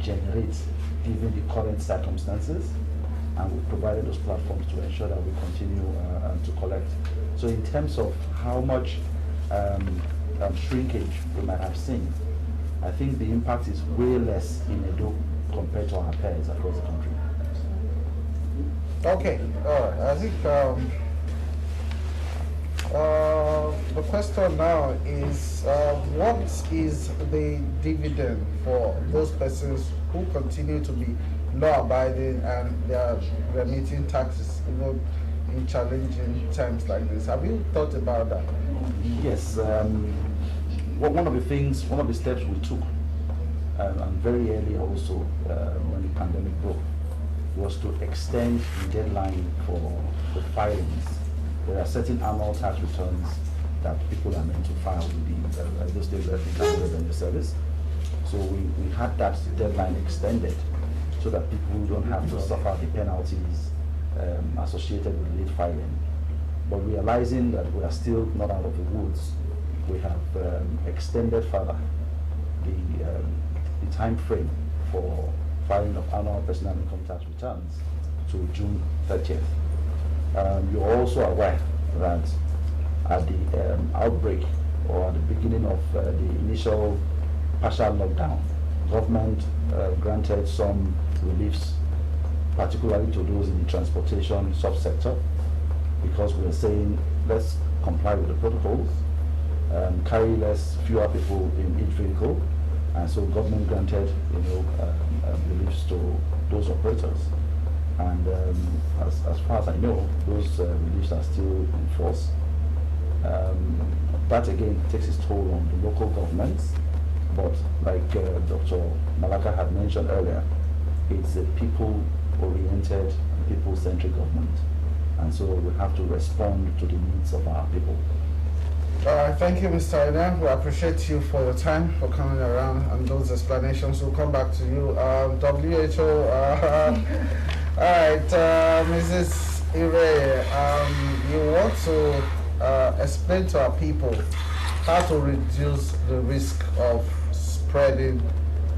generate given the current circumstances, and we've provided those platforms to ensure that we continue to collect. So in terms of how much shrinkage we might have seen, I think the impact is way less in EDO compared to our peers across the country. Okay, all right. I think the question now is, what is the dividend for those persons who continue to be law-abiding and they are remitting taxes, even in challenging times like this? Have you thought about that? Yes. One of the steps we took, and very early also when the pandemic broke, was to extend the deadline for the filings. There are certain annual tax returns that people are meant to file with the State Revenue Service. So we had that deadline extended so that people don't have to suffer the penalties associated with late filing. But realizing that we are still not out of the woods, we have extended further the time frame for filing of annual personal income tax returns to June 30th. You're also aware that at the outbreak or at the beginning of the initial partial lockdown, government granted some reliefs, particularly to those in the transportation subsector, because we are saying let's comply with the protocols, carry fewer people in each vehicle, and so government granted reliefs to those operators. And as far as I know, those reliefs are still in force. That again takes its toll on the local governments, but like Dr. Malaka had mentioned earlier, it's a people-oriented, people-centric government, and so we have to respond to the needs of our people. Thank you, Mr. Ina. We appreciate you for your time, for coming around and those explanations. We'll come back to you. WHO, all right, Mrs. Ire, you want to explain to our people how to reduce the risk of spreading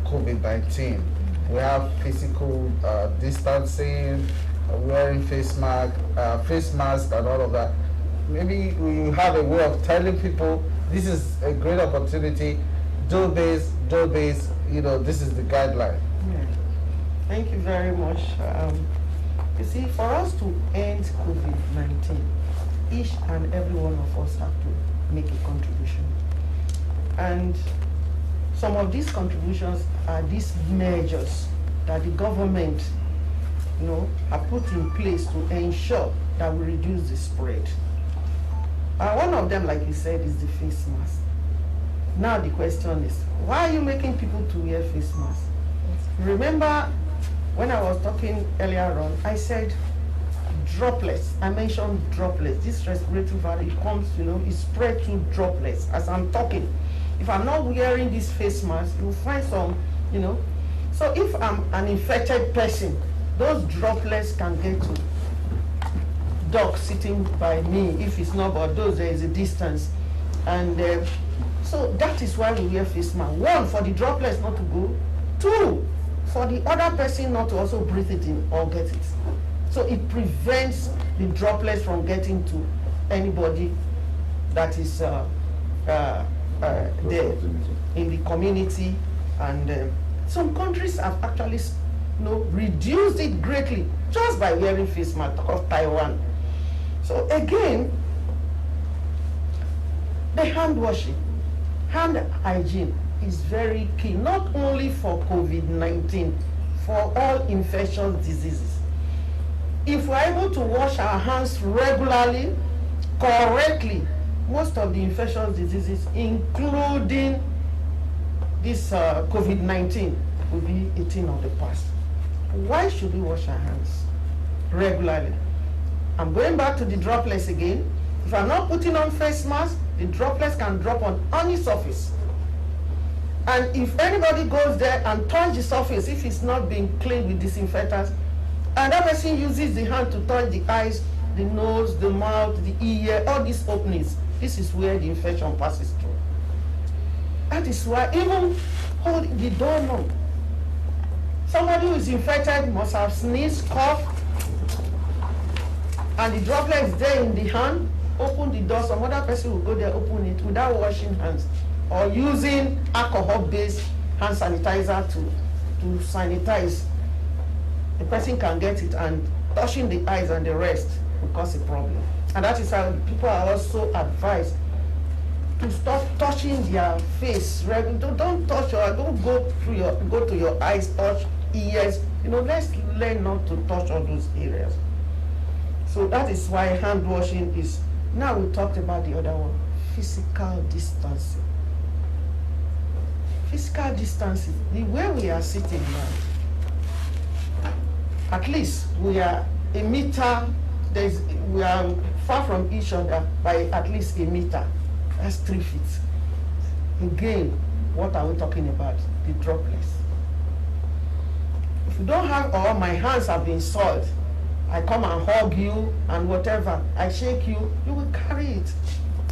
COVID-19. We have physical distancing, wearing face mask and all of that. Maybe we have a way of telling people this is a great opportunity, do this, this is the guideline. Yeah. Thank you very much. You see, for us to end COVID-19, each and every one of us have to make a contribution. And some of these contributions are these measures that the government have put in place to ensure that we reduce the spread. One of them, like you said, is the face mask. Now the question is, why are you making people to wear face masks? Remember when I was talking earlier on, I said droplets. I mentioned droplets. This respiratory virus comes, it spread through droplets as I'm talking. If I'm not wearing this face mask, you'll find some, So if I'm an infected person, those droplets can get to dog sitting by me. If it's not about those, there is a distance. And so that is why we wear face mask. One, for the droplets not to go. Two, for the other person not to also breathe it in or get it. So it prevents the droplets from getting to anybody that is there in the community. And some countries have actually reduced it greatly just by wearing face mask. Talk of Taiwan. So again, the hand washing, hand hygiene is very key, not only for COVID-19, for all infectious diseases. If we're able to wash our hands regularly, correctly, most of the infectious diseases, including this COVID-19, will be a thing of the past. Why should we wash our hands regularly? I'm going back to the droplets again. If I'm not putting on face mask, the droplets can drop on any surface. And if anybody goes there and touch the surface, if it's not being cleaned with disinfectants, and that person uses the hand to touch the eyes, the nose, the mouth, the ear, all these openings, this is where the infection passes through. That is why even hold the doorknob, Somebody who is infected must have sneezed, coughed, and the droplet is there in the hand. Open the door, some other person will go there, open it without washing hands or using alcohol-based hand sanitizer to sanitize. The person can get it, and touching the eyes and the rest will cause a problem. And that is how people are also advised to stop touching their face. Don't touch don't go to your eyes, touch ears. Let's learn not to touch all those areas. So that is why hand washing is. Now we talked about the other one, physical distancing. Physical distancing, the way we are sitting now, at least we are a meter, we are far from each other by at least a meter. That's 3 feet. Again, what are we talking about? The droplets. If you don't have, or my hands have been soiled, I come and hug you and whatever, I shake you, you will carry it.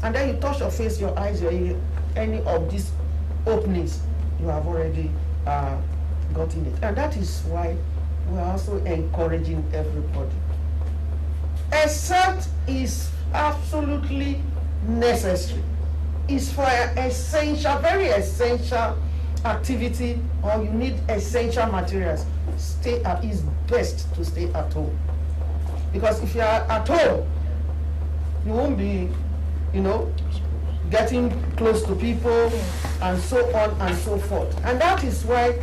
And then you touch your face, your eyes, your ear, any of these openings, you have already gotten it. And that is why we are also encouraging everybody. Except is absolutely necessary. It's for essential, very essential activity, or you need essential materials. It's best to stay at home. Because if you are at home, you won't be, getting close to people and so on and so forth. And that is why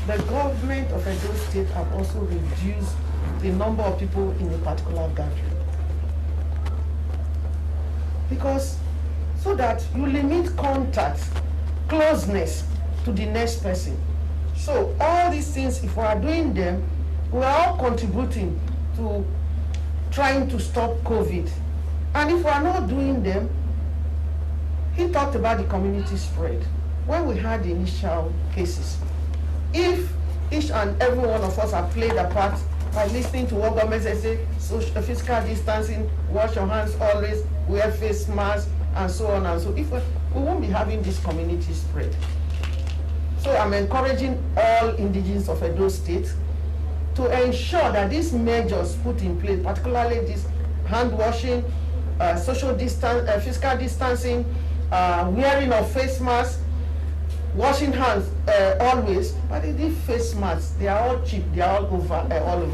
the government of Edo State have also reduced the number of people in a particular gathering. Because so that you limit contact, closeness to the next person. So all these things, if we are doing them, we are all contributing to trying to stop COVID. And if we are not doing them, he talked about the community spread. When we had the initial cases, if each and every one of us have played a part by listening to what government says, social physical distancing, wash your hands always, wear face masks, and so on and so, if we won't be having this community spread. So I'm encouraging all indigenes of Edo State to ensure that these measures put in place, particularly this hand washing, social distance, physical distancing, wearing of face masks, washing hands always. But these face masks, they are all cheap, they are all over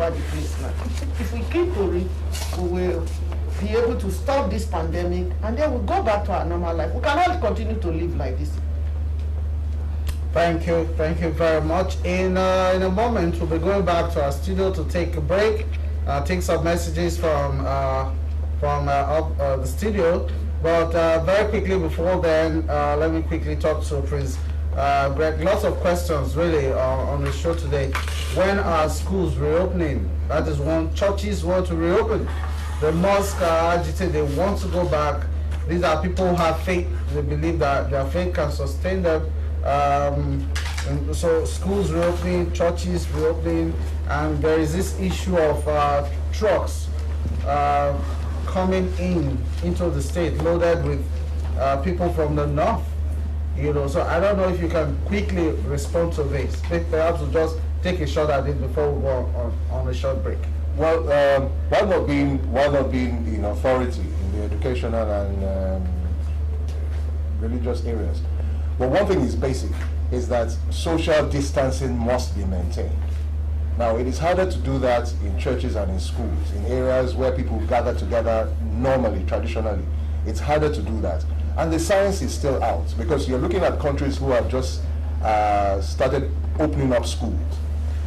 the place now. If we keep to it, we will be able to stop this pandemic, and then we'll go back to our normal life. We cannot continue to live like this. Thank you very much. In a moment, we'll be going back to our studio to take a break, take some messages from the studio. But very quickly before then, let me quickly talk to Prince Greg. Lots of questions really on the show today. When are schools reopening? That is one. Churches want to reopen. The mosques are agitated. They want to go back. These are people who have faith. They believe that their faith can sustain them. And so schools reopening, churches reopening, and there is this issue of trucks coming into the state loaded with people from the north. So I don't know if you can quickly respond to this. Perhaps we'll just take a shot at it before we go on a short break. Well, while not being in authority in the educational and religious areas, but one thing is basic, is that social distancing must be maintained. Now, it is harder to do that in churches and in schools, in areas where people gather together normally, traditionally. It's harder to do that. And the science is still out, because you're looking at countries who have just started opening up schools.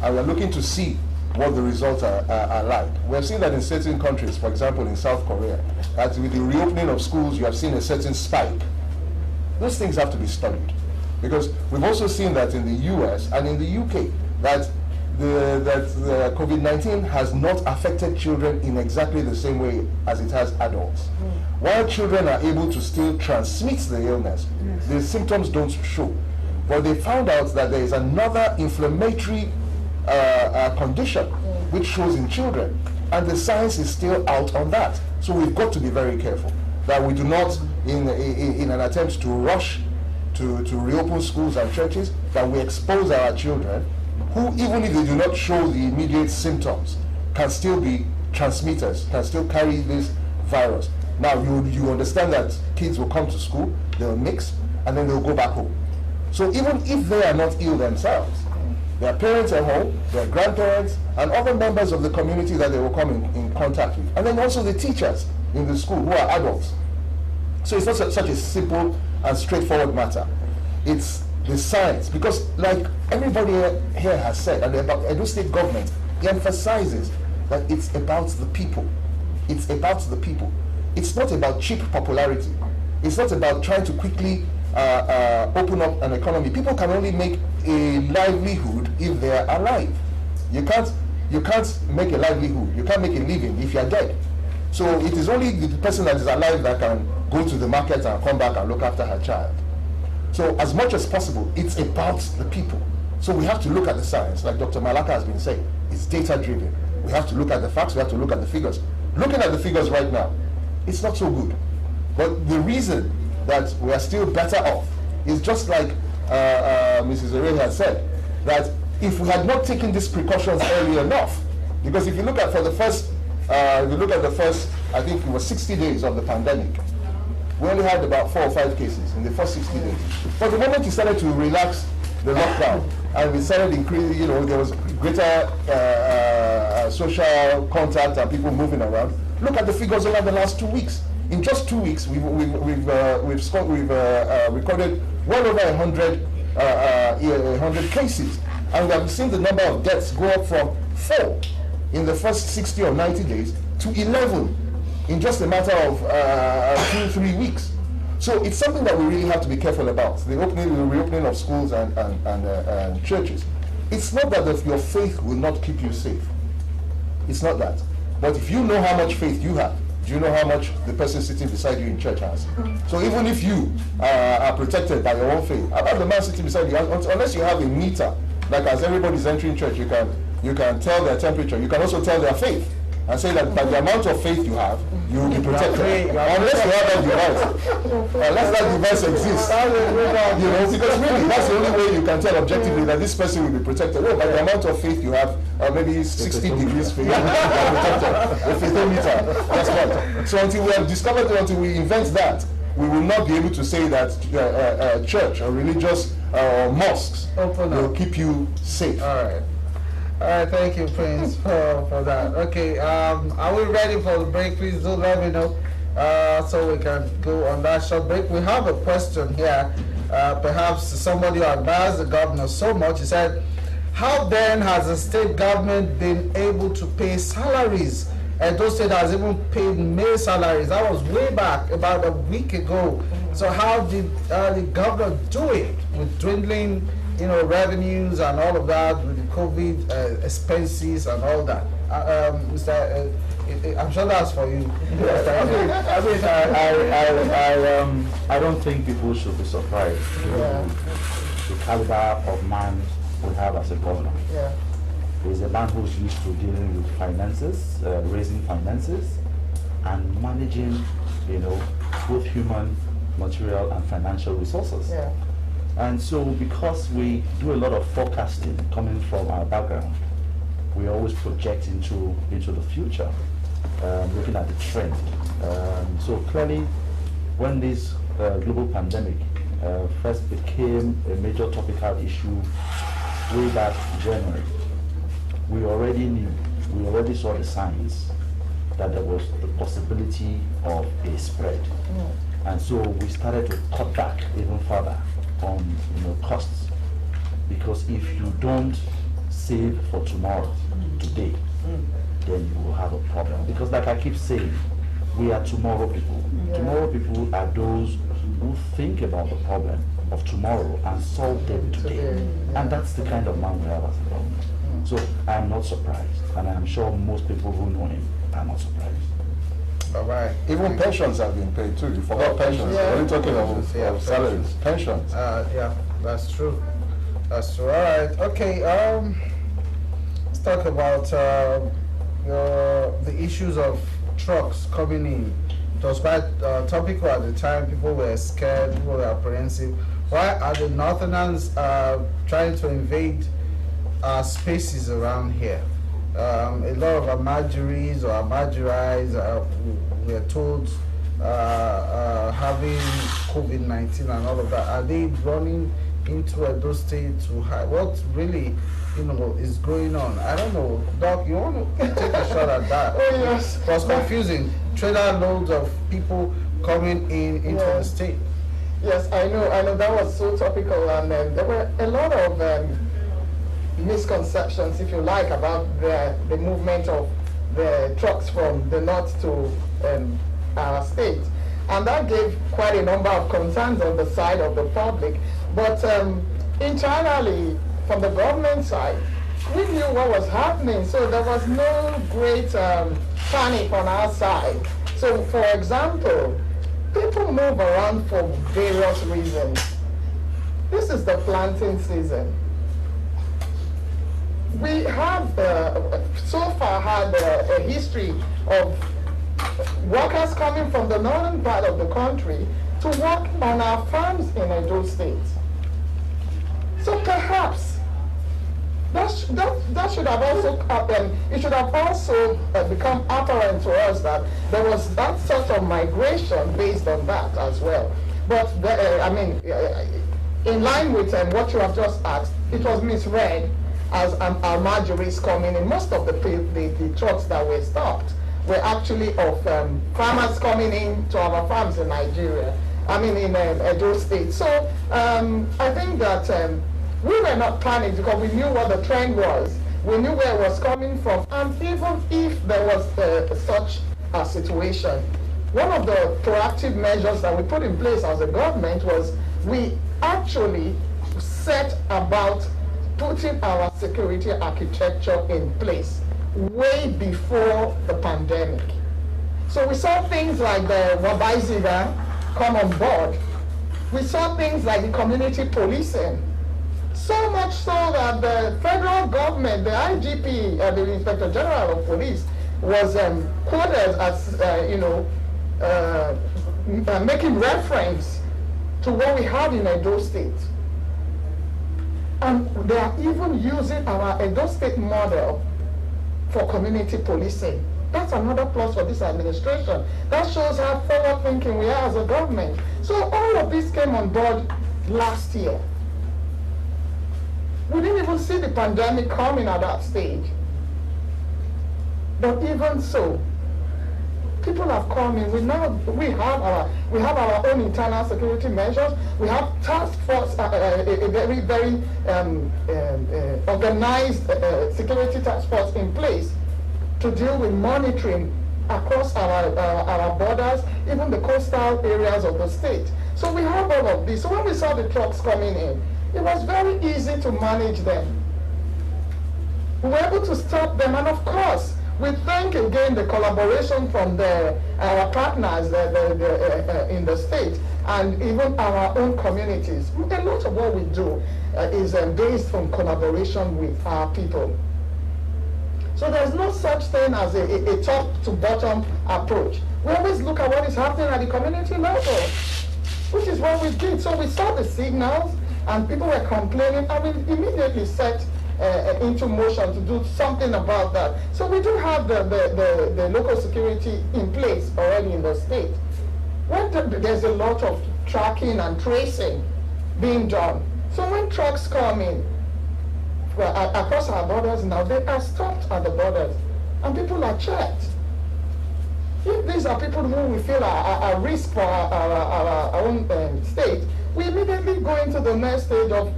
And we're looking to see what the results are like. We've seen that in certain countries, for example, in South Korea, that with the reopening of schools, you have seen a certain spike. Those things have to be studied, because we've also seen that in the US and in the UK, that the COVID-19 has not affected children in exactly the same way as it has adults. While children are able to still transmit the illness, the symptoms don't show. But they found out that there is another inflammatory condition which shows in children, and the science is still out on that. So we've got to be very careful that we do not, in an attempt to rush to reopen schools and churches, that we expose our children who, even if they do not show the immediate symptoms, can still be transmitters, can still carry this virus. Now, you understand that kids will come to school, they'll mix, and then they'll go back home. So even if they are not ill themselves, their parents at home, their grandparents, and other members of the community that they will come in contact with, and then also the teachers in the school who are adults. So it's not such a simple and straightforward matter. It's the science, because like everybody here has said, and the Edo State government emphasizes that it's about the people. It's about the people. It's not about cheap popularity. It's not about trying to quickly open up an economy. People can only make a livelihood if they are alive. You can't make a livelihood. You can't make a living if you are dead. So it is only the person that is alive that can go to the market and come back and look after her child. So as much as possible, it's about the people. So we have to look at the science, like Dr. Malaka has been saying. It's data driven. We have to look at the facts, we have to look at the figures. Looking at the figures right now, it's not so good. But the reason that we are still better off is just like Mrs. Ere has said, that if we had not taken these precautions early enough, because if you look at the first, I think it was 60 days of the pandemic, we only had about 4 or 5 cases in the first 60 days. But the moment you started to relax the lockdown, and we started increasing, there was greater social contact and people moving around. Look at the figures over the last 2 weeks. In just 2 weeks, we've recorded well over 100 cases, and we have seen the number of deaths go up from 4 in the first 60 or 90 days to 11 in just a matter of 2-3 weeks. So it's something that we really have to be careful about. The reopening of schools and churches. It's not that your faith will not keep you safe. It's not that. But if you know how much faith you have, do you know how much the person sitting beside you in church has? So even if you are protected by your own faith, how about the man sitting beside you? Unless you have a meter, like as everybody's entering church, you can tell their temperature. You can also tell their faith and say that by the amount of faith you have, you will be protected. Unless you have that device. Unless that device exists. Because really, that's the only way you can tell objectively that this person will be protected. No, by the amount of faith you have, maybe 60 degrees faith, you are protected. A fathometer, that's right. So until we have discovered it, until we invent that, we will not be able to say that church or religious mosques will keep you safe. All right. All right, thank you, Prince, for that. Okay, are we ready for the break? Please do let me know so we can go on that short break. We have a question here. Perhaps somebody who advised the governor so much. He said, how then has the state government been able to pay salaries? Edo State has even paid May salaries. That was way back, about a week ago. So how did the governor do it with dwindling revenues and all of that, with the COVID expenses and all that? I'm sure that's for you. I don't think people should be surprised the caliber of man we have as a governor. Yeah. He's a man who's used to dealing with finances, raising finances, and managing, both human, material, and financial resources. Yeah. And so because we do a lot of forecasting coming from our background, we always project into the future, looking at the trend. So clearly, when this global pandemic first became a major topical issue way back in January, we already saw the signs that there was the possibility of a spread. And so we started to cut back even further on costs, because if you don't save for tomorrow, today, then you will have a problem. Because like I keep saying, we are tomorrow people. Yeah. Tomorrow people are those who think about the problem of tomorrow and solve them today. And that's the kind of man we have as a government. So I'm not surprised, and I'm sure most people who know him are not surprised. All right. Even pensions have been paid too. You forgot pensions. Yeah. We're only talking of salaries. Pensions. Yeah, that's true. That's true. All right. Okay. Let's talk about the issues of trucks coming in. It was quite topical at the time. People were scared. People were apprehensive. Why are the Northerners trying to invade our spaces around here. A lot of our Marjories or our Marjories were told having COVID-19 and all of that. Are they running into Edo State to hide? What really, is going on? I don't know. Doc, you want to take a shot at that? Oh, yes. It was confusing. Trailer loads of people coming into the state. Yes, I know that was so topical, and there were a lot of misconceptions, if you like, about the movement of the trucks from the north to our state. And that gave quite a number of concerns on the side of the public. But internally, from the government side, we knew what was happening, so there was no great panic on our side. So, for example, people move around for various reasons. This is the planting season. We have so far had a history of workers coming from the northern part of the country to work on our farms in Edo State. So perhaps that should have also happened. It should have also become apparent to us that there was that sort of migration based on that as well. But in line with what you have just asked, it was misread as our Marjories coming in. Most of the trucks that were stopped were actually of farmers coming in to our farms in Nigeria. In Edo State. So I think that we were not panicked because we knew what the trend was. We knew where it was coming from. And even if there was such a situation, one of the proactive measures that we put in place as a government was we actually set about putting our security architecture in place way before the pandemic. So we saw things like the Wabaiziga come on board. We saw things like the community policing. So much so that the federal government, the IGP, the Inspector General of Police, was quoted as, making reference to what we have in Edo State. And they are even using our Edo State model for community policing. That's another plus for this administration. That shows how forward thinking we are as a government. So all of this came on board last year. We didn't even see the pandemic coming at that stage. But even so, people have come in. We have our own internal security measures. We have task force, a very, very organized security task force in place to deal with monitoring across our borders, even the coastal areas of the state. So we have all of this. So when we saw the trucks coming in, it was very easy to manage them. We were able to stop them, and of course, we thank again the collaboration from our partners in the state and even our own communities. A lot of what we do is based on collaboration with our people. So there's no such thing as a top-to-bottom approach. We always look at what is happening at the community level, which is what we did. So we saw the signals, and people were complaining, and we immediately set into motion to do something about that. So we do have the local security in place already in the state. When there's a lot of tracking and tracing being done. So when trucks come in across our borders now, they are stopped at the borders, and people are checked. If these are people who we feel are at risk for our own state, we immediately go into the next stage of,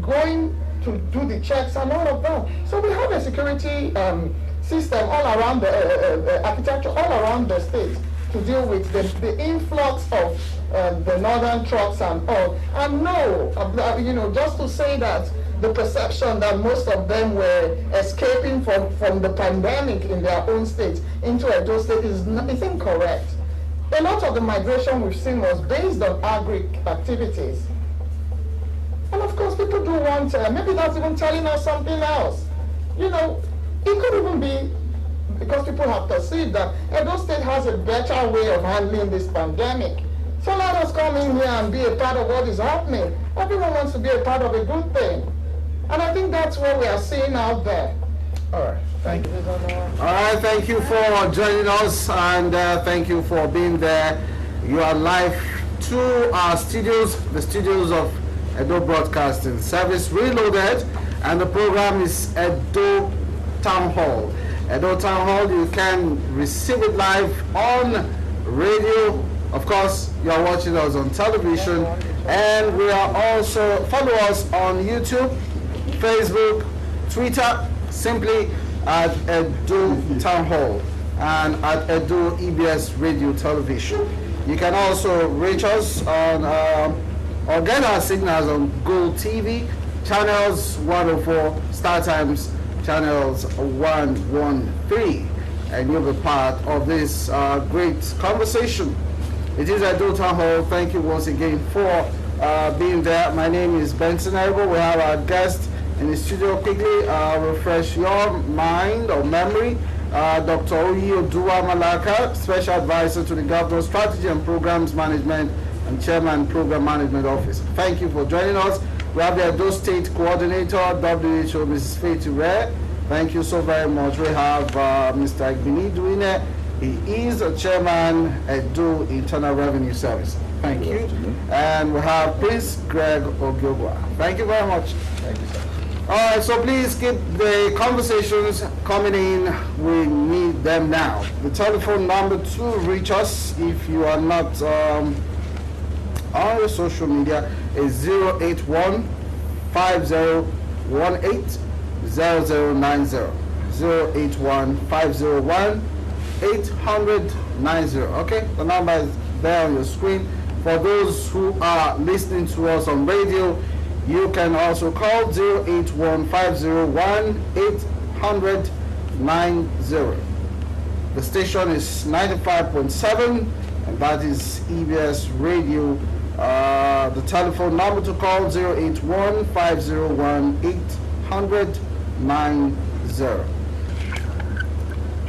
going to do the checks and all of that. So we have a security system all around the architecture, all around the state to deal with the influx of the northern trucks and all. And no, just to say that the perception that most of them were escaping from the pandemic in their own states into Edo State is incorrect. A lot of the migration we've seen was based on agri activities. And of course, people do want, maybe that's even telling us something else. It could even be because people have perceived that Edo State has a better way of handling this pandemic. So let us come in here and be a part of what is happening. Everyone wants to be a part of a good thing. And I think that's what we are seeing out there. All right, thank you. All right, thank you for joining us, and thank you for being there. You are live to our studios, the studios of EDO Broadcasting Service Reloaded, and the program is EDO Town Hall. EDO Town Hall, you can receive it live on radio. Of course, you are watching us on television, and we are also, follow us on YouTube, Facebook, Twitter, simply at EDO Town Hall and at EDO EBS Radio Television. You can also reach us on or get our signals on Gold TV, channels 104, Star Times, channels 113, and you'll be part of this great conversation. It is EDO Town Hall. Thank you once again for being there. My name is Benson Erbo. We have our guest in the studio. Quickly refresh your mind or memory. Dr. Oyi Oduwa Malaka, Special Advisor to the Governor's Strategy and Programs Management and Chairman, Program Management Office. Thank you for joining us. We have the Edo State Coordinator, WHO, Mrs. Faith Ure. Thank you so very much. We have Mr. Igbini Duine. He is a Chairman, Edo Internal Revenue Service. Thank you. And we have Prince Greg Ogiogwa. Thank you very much. Thank you, sir. All right, so please keep the conversations coming in. We need them now. The telephone number to reach us, if you are not on your social media, is 081 5018 0090. 081 501 890. Okay, the number is there on your screen. For those who are listening to us on radio, you can also call 081 501 890. The station is 95.7, and that is EBS Radio. The telephone number to call 081 501 890.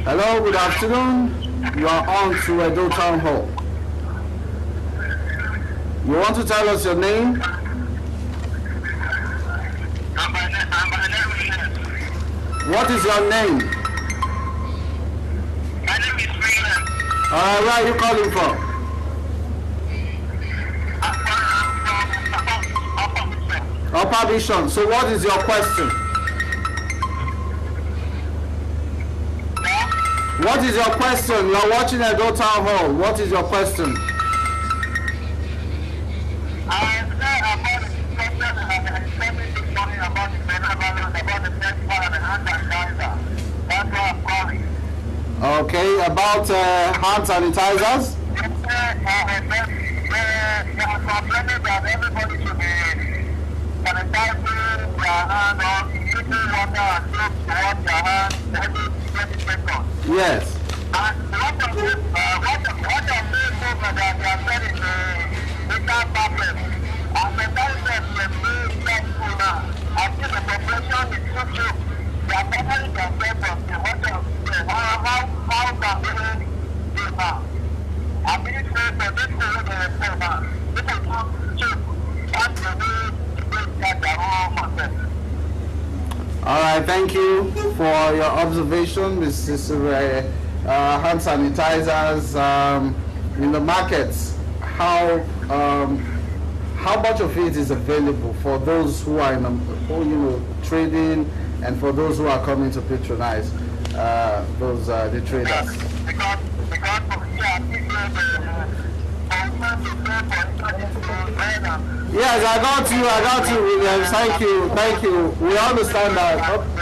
Hello, good afternoon. You are on to EDO Town Hall. You want to tell us your name? What is your name? My name is Freeman. Where are you calling from? Upper Vision. So what is your question? What is your question? You are watching EDO Town Hall. What is your question? Okay, about hand sanitizers? Yes. All right, thank you for your observation. This is hand sanitizers in the markets. How much of it is available for those who are in trading, and for those who are coming to patronize the traders? Yes, I got you, Williams. Thank you. We understand that.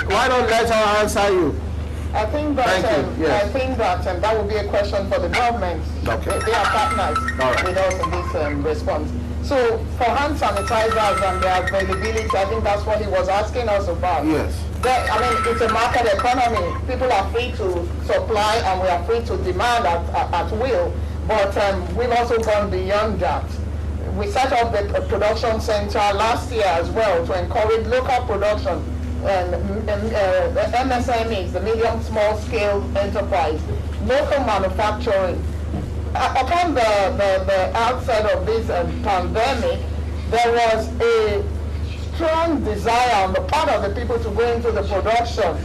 Why don't let her answer you? I think that that would be a question for the government. Okay. They are partners with us in this response. So for hand sanitizers and their availability, I think that's what he was asking us about. Yes. It's a market economy. People are free to supply and we are free to demand at will. But we've also gone beyond that. We set up the production center last year as well to encourage local production and the MSMEs, the medium small scale enterprise, local manufacturing. Upon the outset of this pandemic, there was a strong desire on the part of the people to go into the production,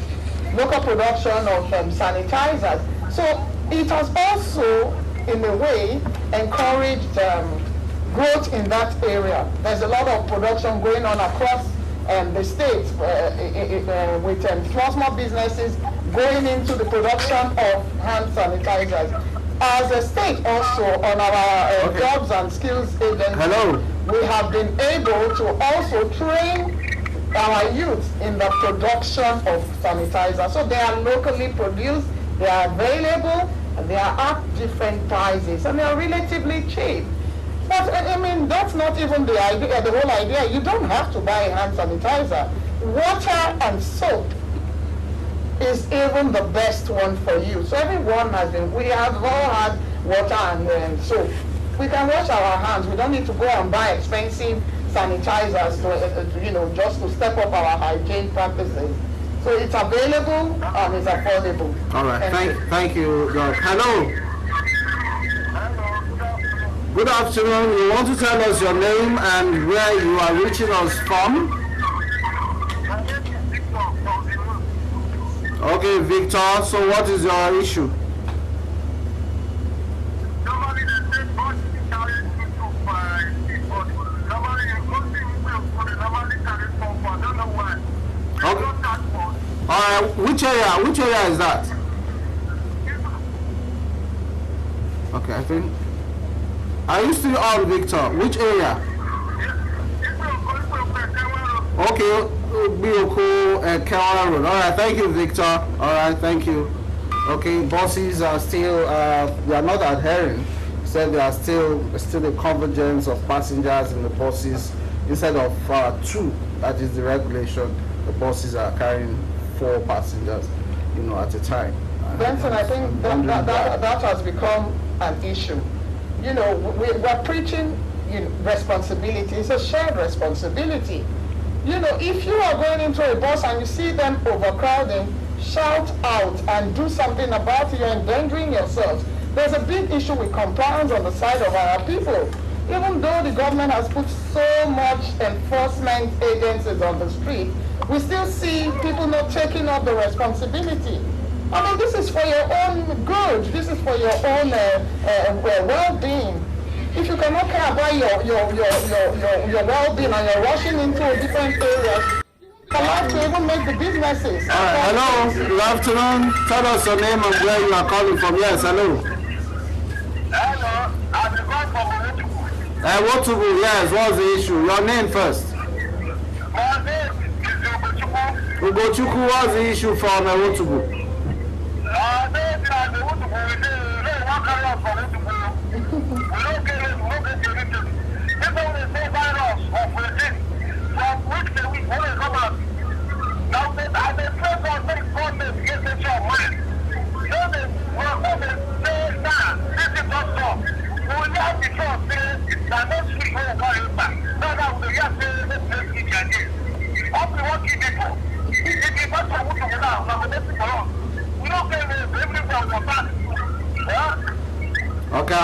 local production of sanitizers. So it has also, in a way, encouraged growth in that area. There's a lot of production going on across the states with small businesses going into the production of hand sanitizers. As a state also, on our jobs and skills agency, we have been able to also train our youth in the production of sanitizers. So they are locally produced, they are available, and they are at different prices, and they are relatively cheap. But I mean, that's not even the idea, the whole idea. You don't have to buy hand sanitizer. Water and soap is even the best one for you. So everyone has been, we have all had water and soap. We can wash our hands. We don't need to go and buy expensive sanitizers to, just to step up our hygiene practices. So it's available and it's affordable. All right, thank you, Doc. Hello. Good afternoon. You want to tell us your name and where you are reaching us from? Okay, Victor. So what is your issue? Okay. Which area? Which area is that? Okay, I think. Are you still on, Victor? Which area? Okay, Bioko and Kawa Road. All right, thank you, Victor. All right, thank you. Okay, buses are still, they are not adhering. Said there are still a convergence of passengers in the buses instead of 2. That is the regulation. The buses are carrying 4 passengers, at a time. Benson, I think that has become an issue. We're preaching responsibility. It's a shared responsibility. If you are going into a bus and you see them overcrowding, shout out and do something about it. You're endangering yourselves. There's a big issue with compliance on the side of our people. Even though the government has put so much enforcement agencies on the street, we still see people not taking up the responsibility. I mean, this is for your own good. This is for your own well-being. If you cannot care about your well-being and you're rushing into different areas, you cannot to even make the businesses. All right, hello, good afternoon. Tell us your name and where you are calling from. Yes, hello. Hello, I'm calling from Wotubu. Wotubu, yes, what's the issue? Your name first. My name is Ugochukwu. Ugochukwu, what's the issue from Wotubu? Okay, I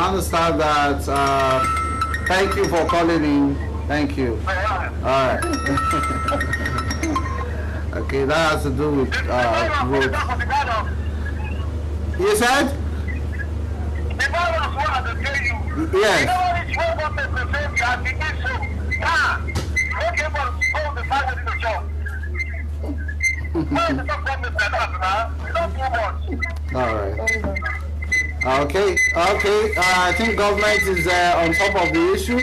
understand that. Thank you for calling in. Thank you. All right. Okay, that has to do with road. You said? Yes. All right. Okay. I think government is on top of the issue,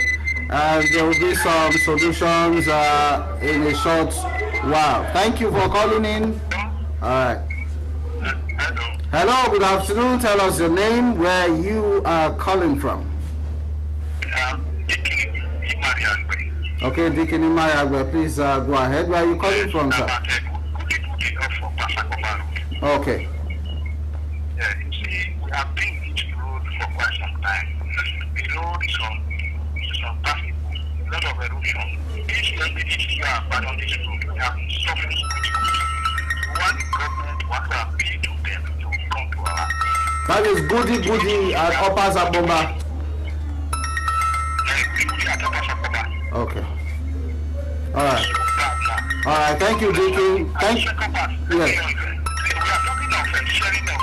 and there will be some solutions in a short while. Thank you for calling in. All right. Hello. Good afternoon. Tell us your name, where you are calling from. Okay, Deacon Imayagbe, please go ahead. Where are you calling from, sir? Okay. Yeah, you see, we have been in this road for quite some time. The road is on traffic, a lot of erosion. This year, you are bad on this road. We have suffering. We want the government, what we have paid to them to come to our. That is Goody at Upper Zabomba. Yeah, Goody at Upper Zabomba. Okay. All right, thank you, Dickie. And the second part, Yes. we are talking of sharing of